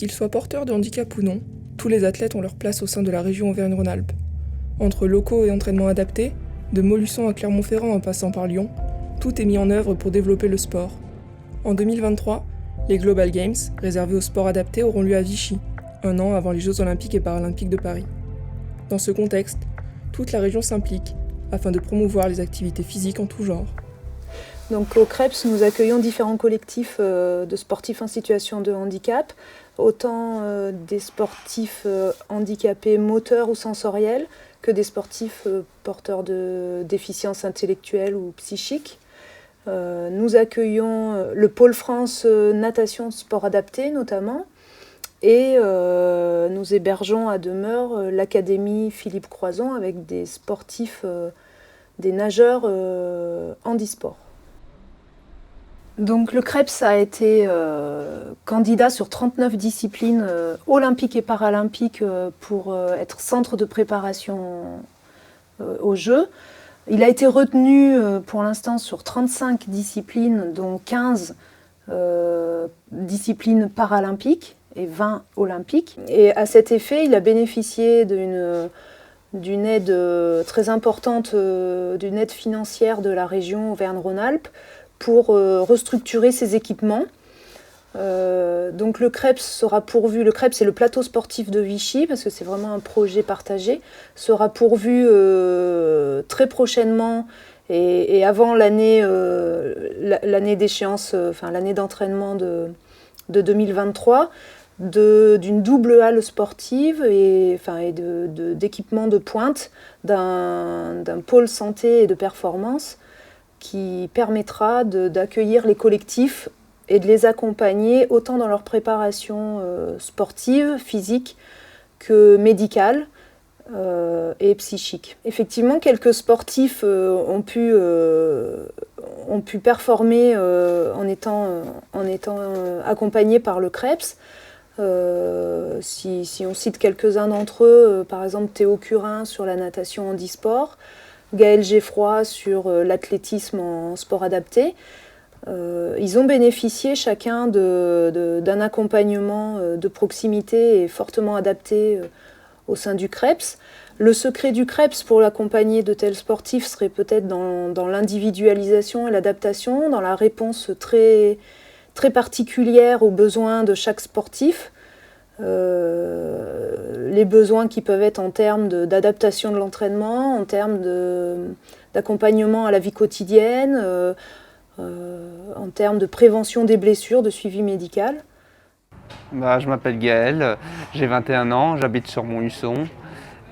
Qu'ils soient porteurs de handicap ou non, tous les athlètes ont leur place au sein de la région Auvergne-Rhône-Alpes. Entre locaux et entraînements adaptés, de Montluçon à Clermont-Ferrand en passant par Lyon, tout est mis en œuvre pour développer le sport. En 2023, les Global Games, réservés aux sports adaptés, auront lieu à Vichy, un an avant les Jeux Olympiques et Paralympiques de Paris. Dans ce contexte, toute la région s'implique afin de promouvoir les activités physiques en tout genre. Donc au CREPS, nous accueillons différents collectifs de sportifs en situation de handicap, autant des sportifs handicapés moteurs ou sensoriels que des sportifs porteurs de déficiences intellectuelles ou psychiques. Nous accueillons le pôle France natation sport adapté notamment, et nous hébergeons à demeure l'académie Philippe Croizon avec des sportifs, des nageurs handisport. Donc le CREPS a été candidat sur 39 disciplines olympiques et paralympiques pour être centre de préparation aux Jeux. Il a été retenu pour l'instant sur 35 disciplines, dont 15 disciplines paralympiques et 20 olympiques. Et à cet effet, il a bénéficié d'une aide très importante, d'une aide financière de la région Auvergne-Rhône-Alpes pour restructurer ses équipements. Donc le CREPS sera pourvu, le CREPS c'est le plateau sportif de Vichy, parce que c'est vraiment un projet partagé, sera pourvu très prochainement et avant l'année d'échéance, enfin l'année d'entraînement de 2023, d'une double halle sportive et d'équipements de pointe, d'un pôle santé et de performance qui permettra d'accueillir les collectifs et de les accompagner autant dans leur préparation sportive, physique, que médicale et psychique. Effectivement, quelques sportifs ont pu performer en étant accompagnés par le CREPS. Si on cite quelques-uns d'entre eux, par exemple Théo Curin sur la natation handisport, Gaël Geffroy sur l'athlétisme en sport adapté. Ils ont bénéficié chacun d'un accompagnement de proximité et fortement adapté au sein du CREPS. Le secret du CREPS pour l'accompagner de tels sportifs serait peut-être dans l'individualisation et l'adaptation, dans la réponse très, très particulière aux besoins de chaque sportif. Les besoins qui peuvent être en termes d'adaptation de l'entraînement, en termes d'accompagnement à la vie quotidienne, en termes de prévention des blessures, de suivi médical. Je m'appelle Gaël, j'ai 21 ans, j'habite sur Montluçon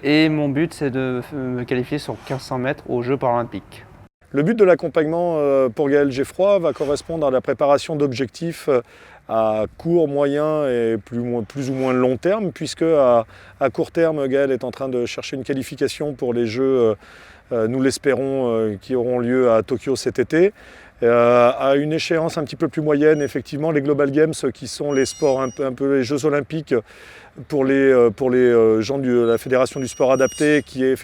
et mon but c'est de me qualifier sur 1500 mètres aux Jeux paralympiques. Le but de l'accompagnement pour Gaël Geffroy va correspondre à la préparation d'objectifs à court, moyen et plus ou moins long terme, puisque à court terme, Gaël est en train de chercher une qualification pour les Jeux, nous l'espérons, qui auront lieu à Tokyo cet été. À une échéance un petit peu plus moyenne, effectivement, les Global Games, qui sont les sports un peu les Jeux Olympiques pour les gens de la Fédération du sport adapté, qui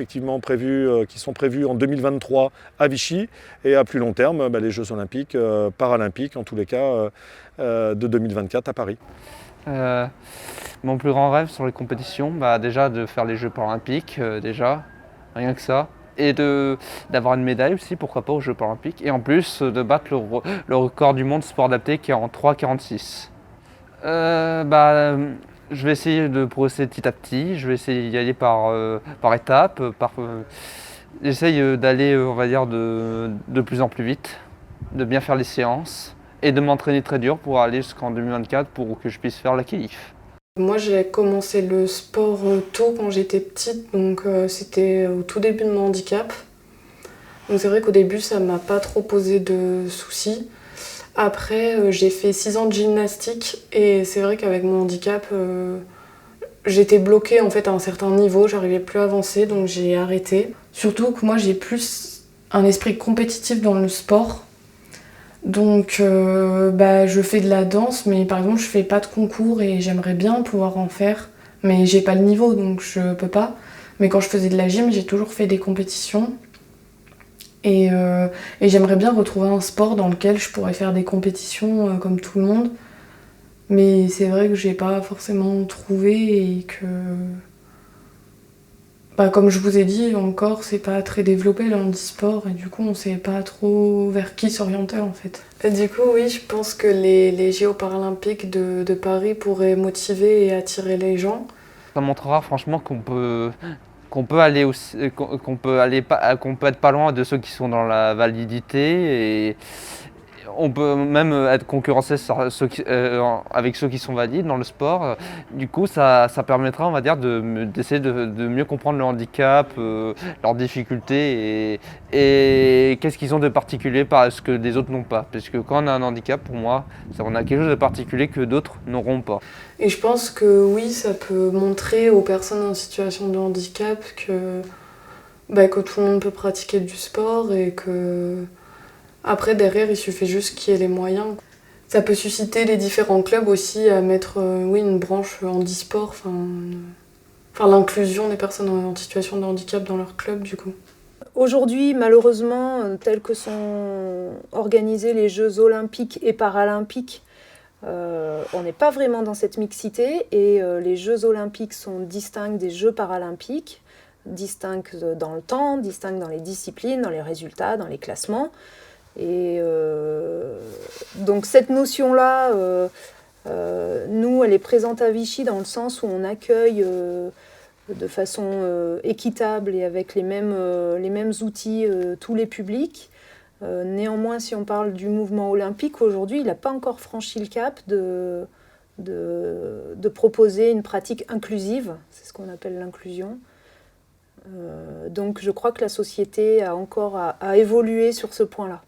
sont prévus en 2023 à Vichy, et à plus long terme, les Jeux Olympiques, paralympiques, en tous les cas, de 2024 à Paris. Mon plus grand rêve sur les compétitions, déjà de faire les Jeux paralympiques, rien que ça. Et d'avoir une médaille aussi, pourquoi pas, aux Jeux paralympiques. Et en plus, de battre le record du monde sport adapté qui est en 3,46. Je vais essayer de progresser petit à petit. Je vais essayer d'y aller par étapes. J'essaye d'aller, on va dire, de plus en plus vite, de bien faire les séances et de m'entraîner très dur pour aller jusqu'en 2024 pour que je puisse faire la qualif. Moi, j'ai commencé le sport tôt quand j'étais petite, donc c'était au tout début de mon handicap. Donc c'est vrai qu'au début, ça m'a pas trop posé de soucis. Après, j'ai fait 6 ans de gymnastique et c'est vrai qu'avec mon handicap, j'étais bloquée en fait à un certain niveau, j'arrivais plus à avancer, donc j'ai arrêté. Surtout que moi, j'ai plus un esprit compétitif dans le sport. Donc je fais de la danse, mais par exemple je fais pas de concours et j'aimerais bien pouvoir en faire, mais j'ai pas le niveau donc je peux pas. Mais quand je faisais de la gym, j'ai toujours fait des compétitions et j'aimerais bien retrouver un sport dans lequel je pourrais faire des compétitions comme tout le monde. Mais c'est vrai que j'ai pas forcément trouvé et que, comme je vous ai dit, encore c'est pas très développé le handisport et du coup on sait pas trop vers qui s'orienter en fait. Et du coup oui, je pense que les JO paralympiques de Paris pourraient motiver et attirer les gens. Ça montrera franchement qu'on peut aller aussi, qu'on peut être pas loin de ceux qui sont dans la validité et on peut même être concurrencé avec ceux qui sont valides dans le sport. Du coup, ça permettra, on va dire, d'essayer de mieux comprendre le handicap, leurs difficultés et qu'est-ce qu'ils ont de particulier par ce que les autres n'ont pas. Parce que quand on a un handicap, pour moi, on a quelque chose de particulier que d'autres n'auront pas. Et je pense que oui, ça peut montrer aux personnes en situation de handicap que tout le monde peut pratiquer du sport et que après derrière il suffit juste qu'il y ait les moyens. Ça peut susciter les différents clubs aussi à mettre une branche handisport, l'inclusion des personnes en situation de handicap dans leur club du coup. Aujourd'hui, malheureusement, tels que sont organisés les Jeux olympiques et paralympiques, on n'est pas vraiment dans cette mixité et les Jeux olympiques sont distincts des Jeux paralympiques, distincts dans le temps, distincts dans les disciplines, dans les résultats, dans les classements. Et donc cette notion-là, nous, elle est présente à Vichy dans le sens où on accueille de façon équitable et avec les mêmes outils tous les publics. Néanmoins, si on parle du mouvement olympique, aujourd'hui, il n'a pas encore franchi le cap de proposer une pratique inclusive, c'est ce qu'on appelle l'inclusion. Donc je crois que la société a encore à évoluer sur ce point-là.